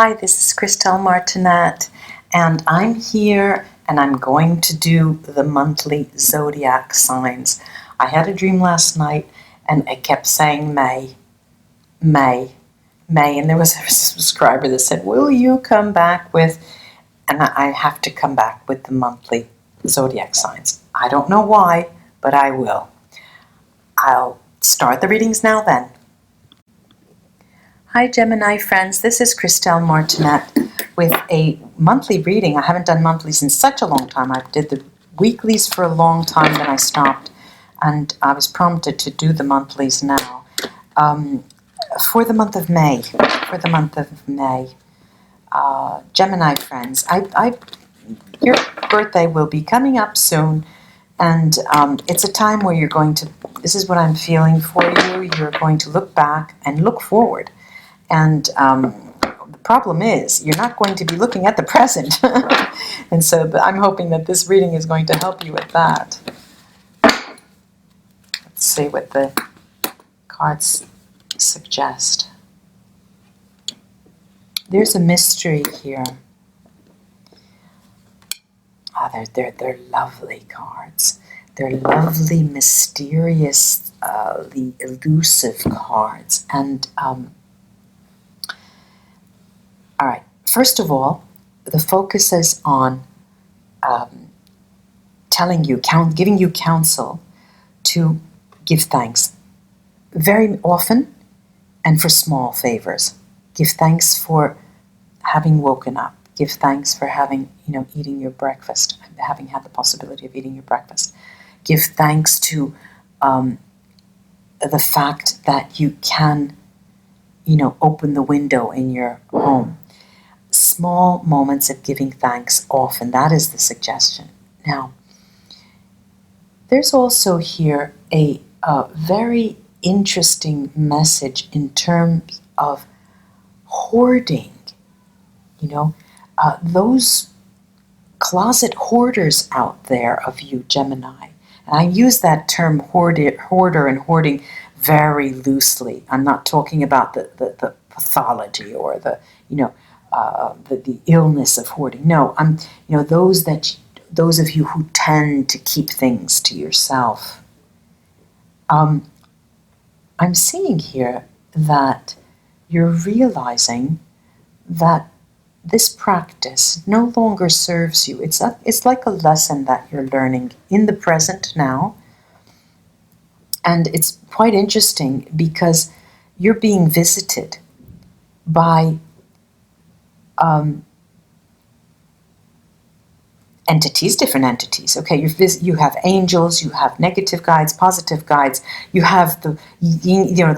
Hi, this is Christelle Martinette, and I'm here and I'm going to do the monthly zodiac signs. I had a dream last night and it kept saying May, May, May, and there was a subscriber that said, will you come back with, and I have to come back with the monthly zodiac signs. I don't know why, but I will. I'll start the readings now then. Hi Gemini friends, this is Christelle Martinette with a monthly reading. I haven't done monthlies in such a long time. I did the weeklies for a long time, then I stopped, and I was prompted to do the monthlies now. For the month of May, Gemini friends, your birthday will be coming up soon, and it's a time where you're going to, this is what I'm feeling for you, you're going to look back and look forward. And the problem is, you're not going to be looking at the present. And so I'm hoping that this reading is going to help you with that. Let's see what the cards suggest. There's a mystery here. They're lovely cards. They're lovely, mysterious, elusive cards. And all right, first of all, the focus is on giving you counsel to give thanks very often and for small favors. Give thanks for having woken up. Give thanks for having, eating your breakfast, having had the possibility of eating your breakfast. Give thanks to the fact that you can, open the window in your home. Small moments of giving thanks often, that is the suggestion. Now, there's also here a very interesting message in terms of hoarding. Those closet hoarders out there of you, Gemini. And I use that term hoarder and hoarding very loosely. I'm not talking about the pathology or the illness of hoarding. No, I'm those of you who tend to keep things to yourself. I'm seeing here that you're realizing that this practice no longer serves you. It's like a lesson that you're learning in the present now. And it's quite interesting because you're being visited by different entities. Okay, you have angels, you have negative guides, positive guides. You have the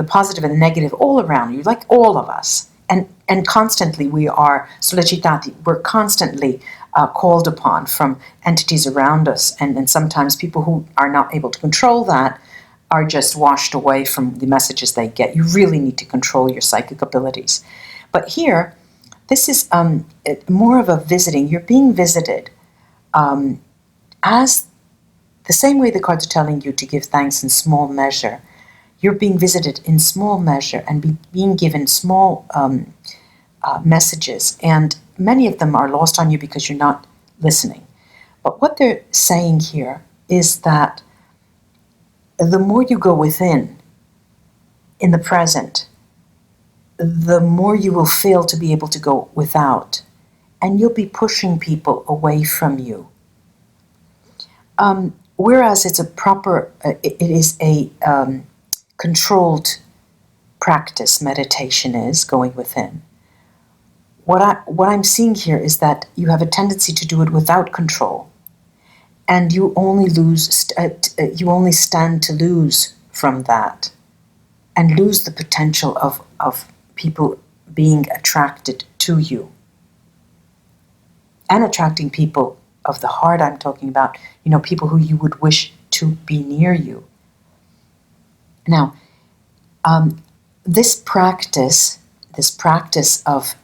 positive and the negative all around you, like all of us. And constantly we are sollecitati. We're constantly called upon from entities around us, and sometimes people who are not able to control that are just washed away from the messages they get. You really need to control your psychic abilities. But here, this is more of a visiting. You're being visited as the same way the cards are telling you to give thanks in small measure. You're being visited in small measure and being given small messages, and many of them are lost on you because you're not listening. But what they're saying here is that the more you go within in the present, the more you will fail to be able to go without, and you'll be pushing people away from you. Whereas it's it is a controlled practice, meditation is going within. What I'm seeing here is that you have a tendency to do it without control, and you only stand to lose from that, and lose the potential of people being attracted to you, and attracting people of the heart. I'm talking about, people who you would wish to be near you. Now, this practice of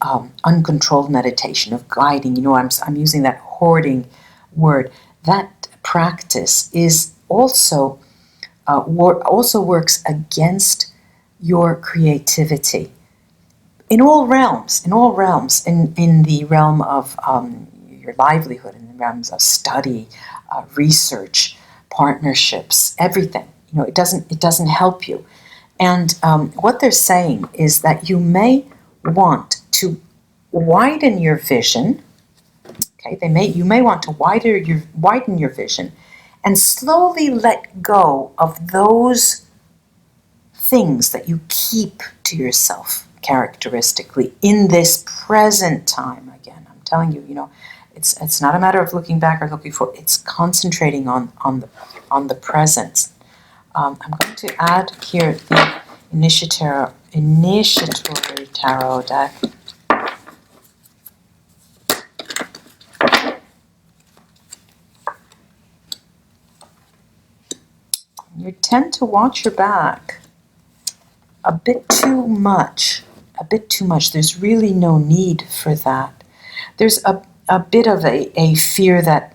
uncontrolled meditation, of guiding, I'm using that hoarding word. That practice is also works against your creativity. in all realms, in the realm of your livelihood, in the realms of study, research, partnerships, everything. It doesn't help you. And what they're saying is that you may want to widen your vision. Okay, you may want to widen your vision, and slowly let go of those things that you keep to yourself characteristically in this present time. Again, I'm telling you, it's not a matter of looking back or looking forward. It's concentrating on the present. I'm going to add here the initiatory tarot deck. You tend to watch your back a bit too much. There's really no need for that. There's a bit of a fear that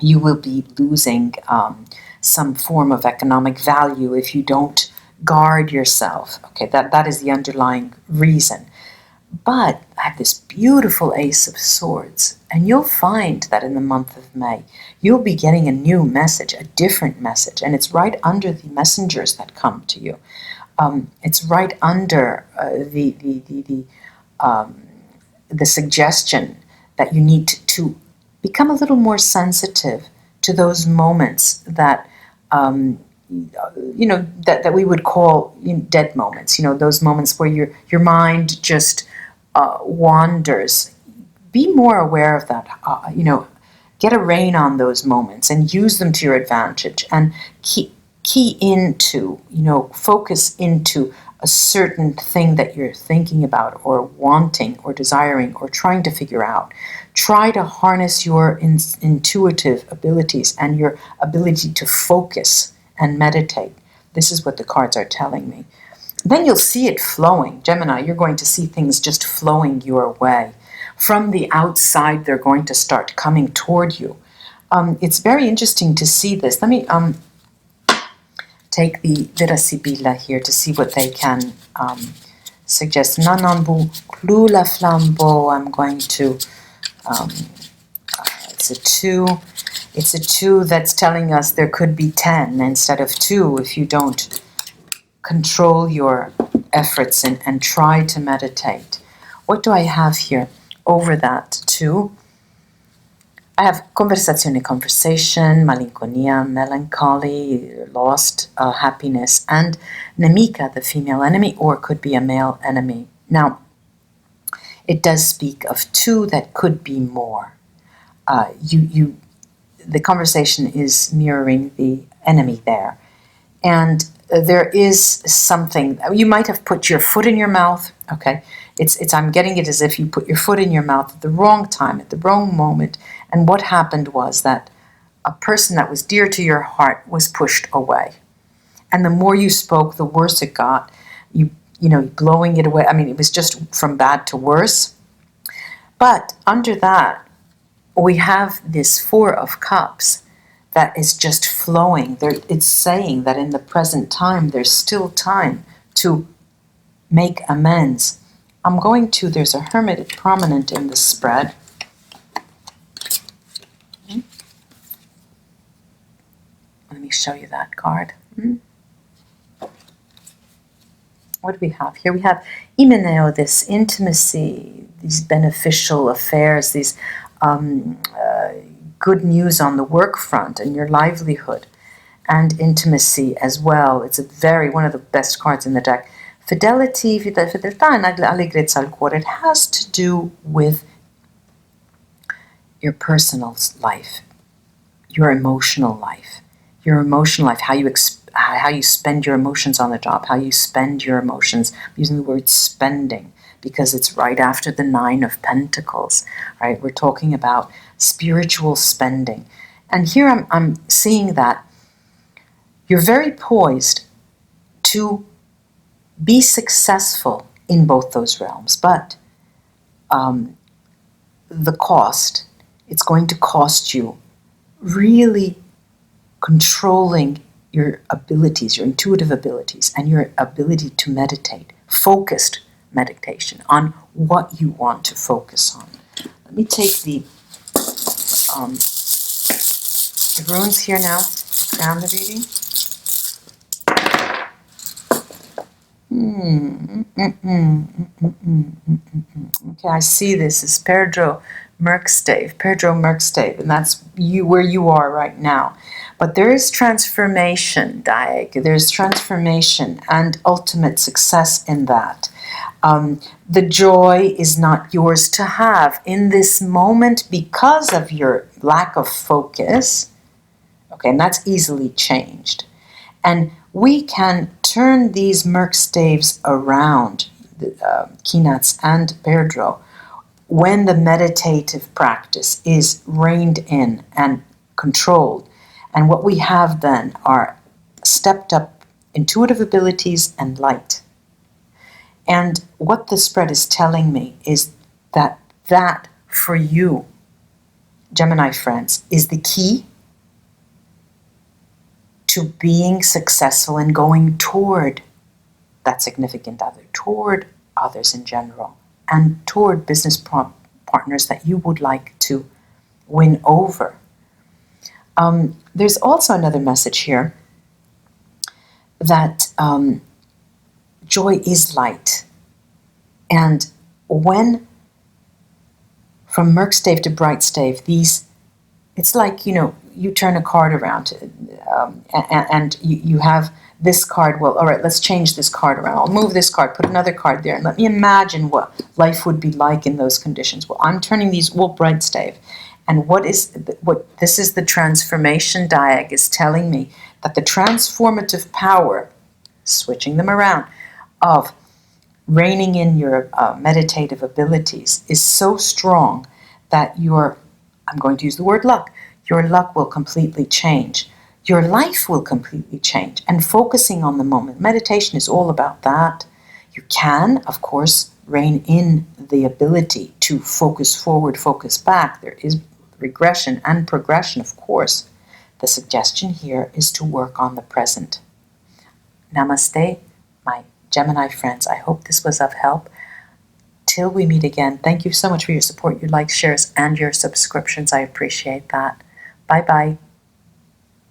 you will be losing some form of economic value if you don't guard yourself. Okay, that is the underlying reason. But I have this beautiful Ace of Swords, and you'll find that in the month of May, you'll be getting a new message, a different message, and it's right under the messengers that come to you. It's right under the suggestion that you need to become a little more sensitive to those moments that that we would call dead moments. Those moments where your mind just wanders. Be more aware of that. Get a rein on those moments and use them to your advantage, and key into, focus into a certain thing that you're thinking about or wanting or desiring or trying to figure out. Try to harness your intuitive abilities and your ability to focus and meditate. This is what the cards are telling me. Then you'll see it flowing. Gemini, you're going to see things just flowing your way. From the outside, they're going to start coming toward you. It's very interesting to see this. Let me take the Vera Sibilla here to see what they can suggest. Nanambu Klula Flambeau. I'm going to, it's a 2. It's a 2 that's telling us there could be 10 instead of 2 if you don't control your efforts and try to meditate. What do I have here over that 2? I have conversazione, conversation, malinconia, melancholy, lost happiness, and nemica, the female enemy, or could be a male enemy. Now, it does speak of 2 that could be more. The conversation is mirroring the enemy there. And there is something, you might have put your foot in your mouth, okay? I'm getting it as if you put your foot in your mouth at the wrong time, at the wrong moment, and what happened was that a person that was dear to your heart was pushed away. And the more you spoke, the worse it got. You blowing it away. I mean, it was just from bad to worse. But under that, we have this 4 of Cups that is just flowing. It's saying that in the present time, there's still time to make amends. There's a Hermit prominent in the spread. Let me show you that card. What do we have here? We have Imeneo, this intimacy, these beneficial affairs, these good news on the work front and your livelihood, and intimacy as well. It's one of the best cards in the deck. Fidelity, fedeltà and allegrezza al cuore. It has to do with your personal life, your emotional life, how you spend your emotions on the job, how you spend your emotions. I'm using the word spending because it's right after the 9 of Pentacles, right? We're talking about spiritual spending. And here I'm seeing that you're very poised to be successful in both those realms, but the cost, it's going to cost you really controlling your abilities, your intuitive abilities, and your ability to meditate, focused meditation, on what you want to focus on. Let me take the runes here now to crown the reading. Okay, I see this is Pedro Merkstave, and that's you where you are right now. But there is transformation, Diag. There's transformation and ultimate success in that. The joy is not yours to have in this moment because of your lack of focus. Okay, and that's easily changed. And we can turn these Merkstaves around, Kinats and Pedro, when the meditative practice is reined in and controlled. And what we have then are stepped up intuitive abilities and light. And what the spread is telling me is that for you, Gemini friends, is the key to being successful and going toward that significant other, toward others in general, and toward business partners that you would like to win over. There's also another message here that joy is light. And when, from Merkstave to Brightstave, it's like, you turn a card around and you have this card. Well, all right, let's change this card around. I'll move this card, put another card there, and let me imagine what life would be like in those conditions. Well, I'm turning these Brightstave. And what this is the transformation diag is telling me, that the transformative power, switching them around, of reining in your meditative abilities is so strong that I'm going to use the word luck, your luck will completely change. Your life will completely change. And focusing on the moment. Meditation is all about that. You can, of course, rein in the ability to focus forward, focus back. There is regression and progression, of course. The suggestion here is to work on the present. Namaste, my Gemini friends. I hope this was of help. Till we meet again, thank you so much for your support, your likes, shares, and your subscriptions. I appreciate that. Bye-bye.